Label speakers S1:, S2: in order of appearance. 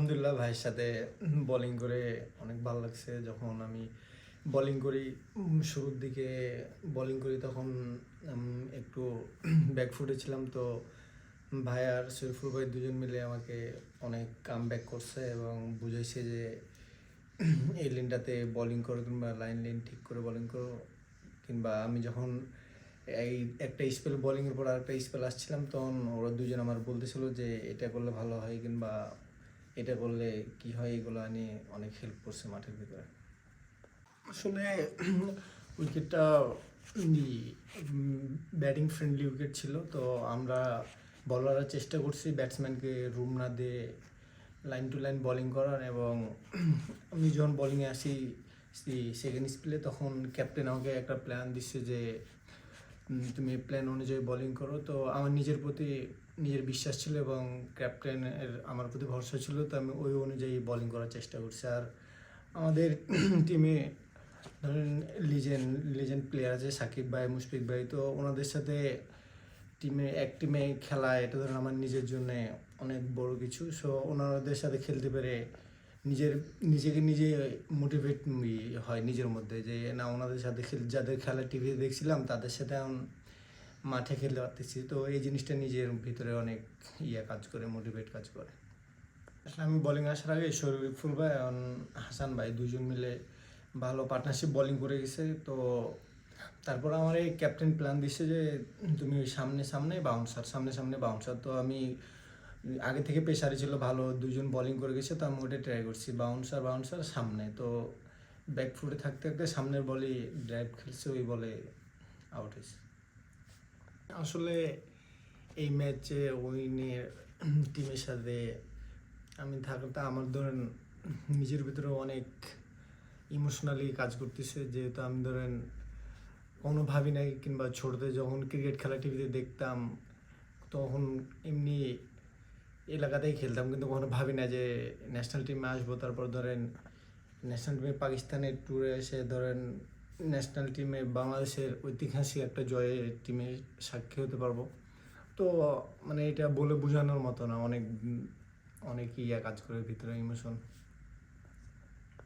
S1: আলহামদুলিল্লাহ ভাইয়ের সাথে বোলিং করে অনেক ভালো লাগছে। যখন আমি বোলিং করি শুরুর দিকে বোলিং করি তখন একটু ব্যাকফুটে ছিলাম। তো ভাই আর সৈফুল ভাই দুজন মিলে আমাকে অনেক কাম ব্যাক করছে এবং বুঝাইছে যে এই লিনটাতে বোলিং করো কিংবা লাইন ঠিক করে বোলিং করো। কিংবা আমি যখন এই একটা স্পেল বোলিংয়ের পর আরেকটা স্পেল আসছিলাম তখন ওরা দুজন আমার বলতেছিল যে এটা করলে ভালো হয় কিংবা এটা করলে কি হয়, এগুলো নিয়ে অনেক হেল্প করছে মাঠের ভিতরে। আসলে উইকেটটা ব্যাটিং ফ্রেন্ডলি উইকেট ছিল, তো আমরা বলাররা চেষ্টা করছি ব্যাটসম্যানকে রুম না দিয়ে লাইন টু লাইন বোলিং করার। এবং আমি যখন বোলিংয়ে আসি সেকেন্ড স্পেলে তখন ক্যাপ্টেন আমাকে একটা প্ল্যান দিচ্ছে যে তুমি প্ল্যান অনুযায়ী বোলিং করো। তো আমার নিজের বিশ্বাস ছিল এবং ক্যাপ্টেনের আমার প্রতি ভরসা ছিল, তো আমি ওই অনুযায়ী বোলিং করার চেষ্টা করছি। আর আমাদের টিমে ধরেন লিজেন্ড প্লেয়ার আছে সাকিব ভাই, মুশফিক ভাই, তো ওনাদের সাথে এক টিমে খেলা এটা ধরেন আমার নিজের জন্য অনেক বড় কিছু। সো ওনাদের সাথে খেলতে পেরে নিজে মোটিভেট হয় নিজের মধ্যে যে না, ওনাদের সাথে যাদের খেলা টিভিতে দেখছিলাম তাদের সাথে এখন মাঠে খেলতে পারতেছি। তো এই জিনিসটা নিজের ভিতরে অনেক কাজ করে, মোটিভেট কাজ করে। আসলে আমি বোলিং আসার আগে শরীফুল ভাই এবং হাসান ভাই দুজন মিলে ভালো পার্টনারশিপ বোলিং করে গেছে। তো তারপর আমার এই ক্যাপ্টেন প্ল্যান দিচ্ছে যে তুমি সামনে বাউন্সার। তো আমি আগে থেকে পেসারে ছিল ভালো, দুজন বোলিং করে গেছে, তো আমি ওটা ট্রাই করছি বাউন্সার সামনে। তো ব্যাকফুটে থাকতে থাকতে সামনের বলই ড্রাইভ খেলছে, ওই বলে আউট হয়েছে। আসলে এই ম্যাচে উইনের টিমের সাথে আমি থাকাটা আমার ধরেন নিজের ভিতরে অনেক ইমোশনালি কাজ করতেছে। যেহেতু আমি ধরেন কোনো ভাবি নাই, কিংবা ছোটতে যখন ক্রিকেট খেলা টিভিতে দেখতাম তখন এমনি এলাকাতেই খেলতাম, কিন্তু কখনো ভাবি না যে ন্যাশনাল টিমে আসবো। তারপর ধরেন ন্যাশনাল টিমে পাকিস্তানের ট্যুরে এসে ধরেন ন্যাশনাল টিমে বাংলাদেশের ঐতিহাসিক একটা জয়ের টিমে সাক্ষী হতে পারবো। তো মানে এটা বলে বোঝানোর মতো না, অনেক অনেক কাজ করে ভিতরে ইমোশন।